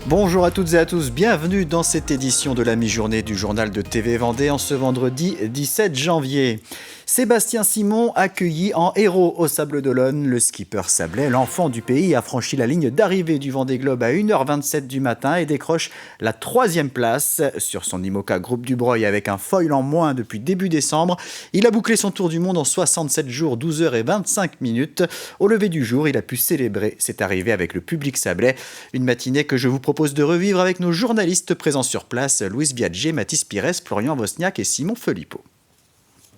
Bonjour à toutes et à tous, bienvenue dans cette édition de la mi-journée du journal de TV Vendée en ce vendredi 17 janvier. Sébastien Simon accueilli en héros au Sables d'Olonne. Le skipper sablais, l'enfant du pays, a franchi la ligne d'arrivée du Vendée Globe à 1h27 du matin et décroche la 3e place sur son IMOCA Groupe du Breuil avec un foil en moins depuis début décembre. Il a bouclé son tour du monde en 67 jours, 12h25. Au lever du jour, il a pu célébrer cette arrivée avec le public sablais. Une matinée que je vous propose de revivre avec nos journalistes présents sur place, Louise Biagé, Mathis Pires, Florian Wozniak et Simon Felipeau.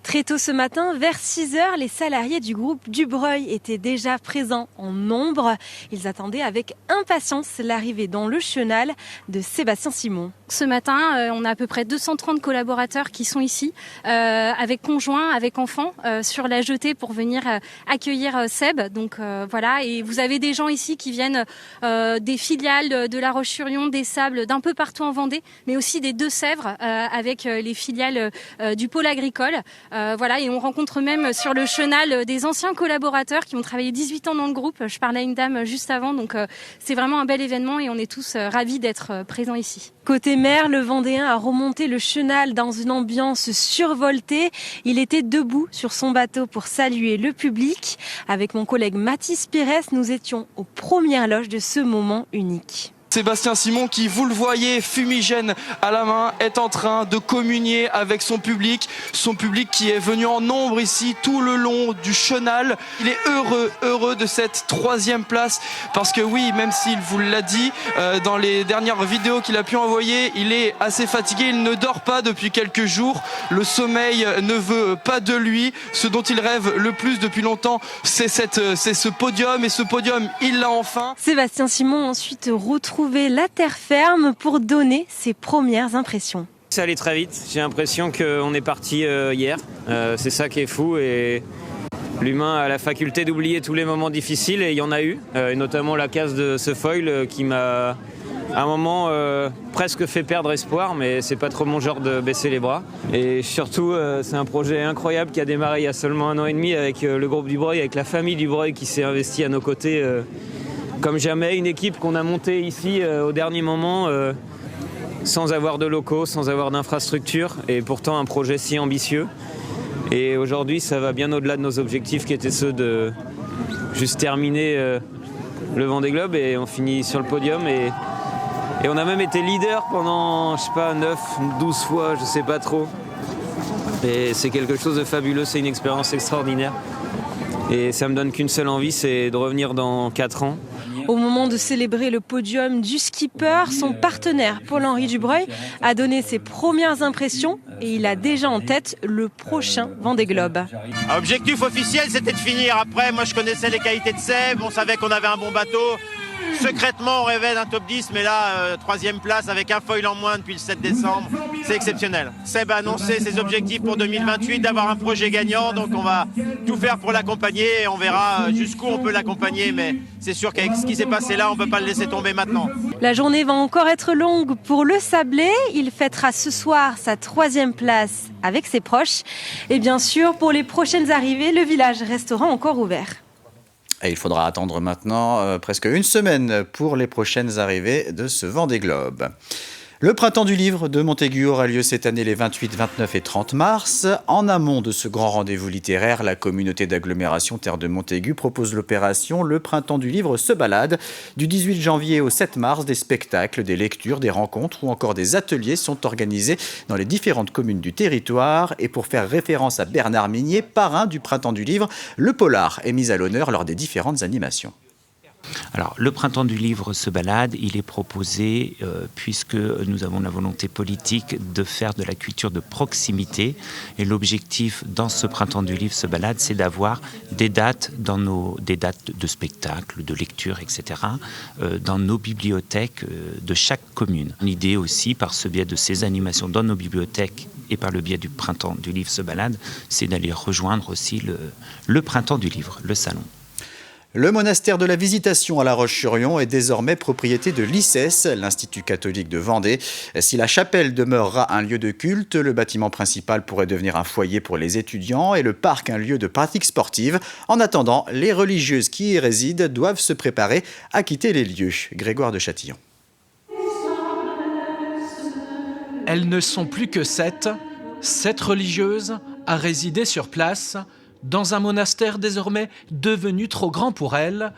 Très tôt ce matin, vers 6h, les salariés du groupe du Breuil étaient déjà présents en nombre. Ils attendaient avec impatience l'arrivée dans le chenal de Sébastien Simon. Ce matin, on a à peu près 230 collaborateurs qui sont ici, avec conjoints, avec enfants, sur la jetée pour venir accueillir Seb. Donc voilà, et vous avez des gens ici qui viennent des filiales de La Roche-sur-Yon, des Sables, d'un peu partout en Vendée, mais aussi des Deux-Sèvres, avec les filiales du pôle agricole. Voilà, et on rencontre même sur le chenal des anciens collaborateurs qui ont travaillé 18 ans dans le groupe. Je parlais à une dame juste avant, donc c'est vraiment un bel événement et on est tous ravis d'être présents ici. Côté mer, le Vendéen a remonté le chenal dans une ambiance survoltée. Il était debout sur son bateau pour saluer le public. Avec mon collègue Mathis Pires, nous étions aux premières loges de ce moment unique. Sébastien Simon qui, vous le voyez, fumigène à la main, est en train de communier avec son public qui est venu en nombre ici tout le long du chenal. Il est heureux de cette 3e place parce que oui, même s'il vous l'a dit dans les dernières vidéos qu'il a pu envoyer, il est assez fatigué, il ne dort pas depuis quelques jours. Le sommeil ne veut pas de lui. Ce dont il rêve le plus depuis longtemps, c'est ce podium, et ce podium, il l'a enfin. Sébastien Simon a ensuite retrouvé la terre ferme pour donner ses premières impressions. Ça allait très vite, j'ai l'impression qu'on est parti hier, c'est ça qui est fou, et l'humain a la faculté d'oublier tous les moments difficiles, et il y en a eu, et notamment la casse de ce foil qui m'a à un moment presque fait perdre espoir, mais c'est pas trop mon genre de baisser les bras. Et surtout, c'est un projet incroyable qui a démarré il y a seulement 1 an et demi avec le groupe du Breuil, avec la famille du Breuil qui s'est investie à nos côtés comme jamais, une équipe qu'on a montée ici au dernier moment sans avoir de locaux, sans avoir d'infrastructures, et pourtant un projet si ambitieux. Et aujourd'hui, ça va bien au-delà de nos objectifs qui étaient ceux de juste terminer le Vendée Globe, et on finit sur le podium. Et on a même été leader pendant, 9, 12 fois, je sais pas trop. Et c'est quelque chose de fabuleux, c'est une expérience extraordinaire. Et ça me donne qu'une seule envie, c'est de revenir dans 4 ans. Au moment de célébrer le podium du skipper, son partenaire Paul-Henri Dubreuil a donné ses premières impressions et il a déjà en tête le prochain Vendée Globe. Objectif officiel, c'était de finir. Après, moi je connaissais les qualités de Seb, on savait qu'on avait un bon bateau. Secrètement, on rêvait d'un top 10, mais là, 3e place avec un foil en moins depuis le 7 décembre, c'est exceptionnel. Seb a annoncé ses objectifs pour 2028, d'avoir un projet gagnant, donc on va tout faire pour l'accompagner et on verra jusqu'où on peut l'accompagner, mais c'est sûr qu'avec ce qui s'est passé là, on ne peut pas le laisser tomber maintenant. La journée va encore être longue pour le Sablé. Il fêtera ce soir sa 3e place avec ses proches. Et bien sûr, pour les prochaines arrivées, le village restera encore ouvert. Et il faudra attendre maintenant presque une semaine pour les prochaines arrivées de ce Vendée Globe. Le printemps du livre de Montaigu aura lieu cette année les 28, 29 et 30 mars. En amont de ce grand rendez-vous littéraire, la communauté d'agglomération Terre de Montaigu propose l'opération Le printemps du livre se balade. Du 18 janvier au 7 mars, des spectacles, des lectures, des rencontres ou encore des ateliers sont organisés dans les différentes communes du territoire. Et pour faire référence à Bernard Minier, parrain du printemps du livre, le polar est mis à l'honneur lors des différentes animations. Alors, le printemps du livre se balade, il est proposé puisque nous avons la volonté politique de faire de la culture de proximité. Et l'objectif dans ce printemps du livre se balade, c'est d'avoir des dates des dates de spectacles, de lecture, etc. Dans nos bibliothèques de chaque commune. L'idée aussi, par ce biais de ces animations dans nos bibliothèques et par le biais du printemps du livre se balade, c'est d'aller rejoindre aussi le printemps du livre, le salon. Le monastère de la Visitation à La Roche-sur-Yon est désormais propriété de l'ICES, l'Institut catholique de Vendée. Si la chapelle demeurera un lieu de culte, le bâtiment principal pourrait devenir un foyer pour les étudiants et le parc un lieu de pratique sportive. En attendant, les religieuses qui y résident doivent se préparer à quitter les lieux. Grégoire de Châtillon. Elles ne sont plus que 7 religieuses à résider sur place, dans un monastère désormais devenu trop grand pour elles.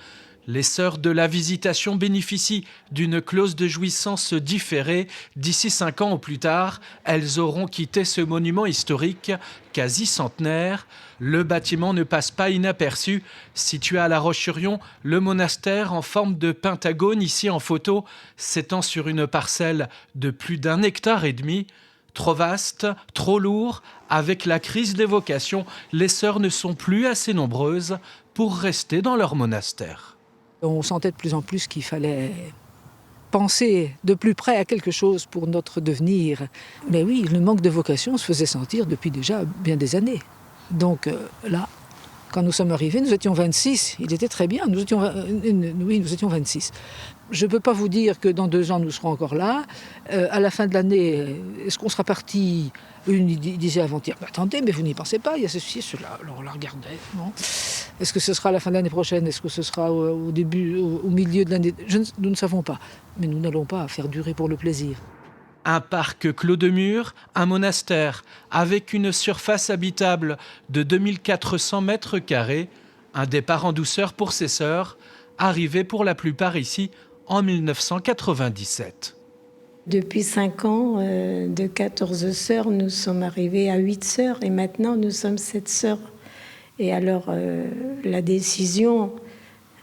Les sœurs de la Visitation bénéficient d'une clause de jouissance différée. D'ici 5 ans au plus tard, elles auront quitté ce monument historique quasi centenaire. Le bâtiment ne passe pas inaperçu. Situé à La Roche-sur-Yon, le monastère en forme de pentagone, ici en photo, s'étend sur une parcelle de plus d'1,5 hectare. Trop vaste, trop lourd, avec la crise des vocations, les sœurs ne sont plus assez nombreuses pour rester dans leur monastère. On sentait de plus en plus qu'il fallait penser de plus près à quelque chose pour notre devenir. Mais oui, le manque de vocation se faisait sentir depuis déjà bien des années. Donc là, quand nous sommes arrivés, nous étions 26. Il était très bien, nous étions 26. Je ne peux pas vous dire que dans 2 ans, nous serons encore là. À la fin de l'année, est-ce qu'on sera parti? Une disait avant-hier, attendez, mais vous n'y pensez pas, il y a ceci, cela. Alors on la regardait. Non. Est-ce que ce sera à la fin de l'année prochaine? Est-ce que ce sera au début, au milieu de l'année? Nous ne savons pas. Mais nous n'allons pas faire durer pour le plaisir. Un parc clos de murs, un monastère avec une surface habitable de 2400 mètres carrés. Un départ en douceur pour ces sœurs, arrivées pour la plupart ici en 1997. Depuis 5 ans, de 14 sœurs, nous sommes arrivés à 8 sœurs et maintenant nous sommes 7 sœurs. Et alors la décision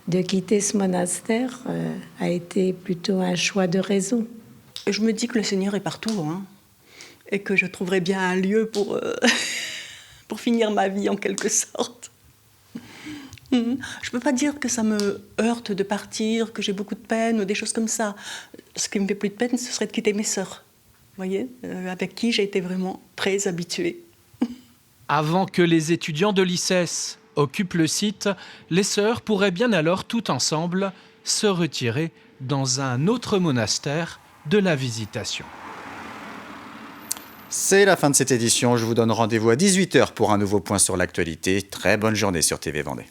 de quitter ce monastère a été plutôt un choix de raison. Je me dis que le Seigneur est partout, et que je trouverai bien un lieu pour, pour finir ma vie en quelque sorte. Je ne peux pas dire que ça me heurte de partir, que j'ai beaucoup de peine ou des choses comme ça. Ce qui me fait plus de peine, ce serait de quitter mes sœurs, voyez, avec qui j'ai été vraiment très habituée. Avant que les étudiants de l'ICES occupent le site, les sœurs pourraient bien alors tout ensemble se retirer dans un autre monastère de la Visitation. C'est la fin de cette édition. Je vous donne rendez-vous à 18h pour un nouveau point sur l'actualité. Très bonne journée sur TV Vendée.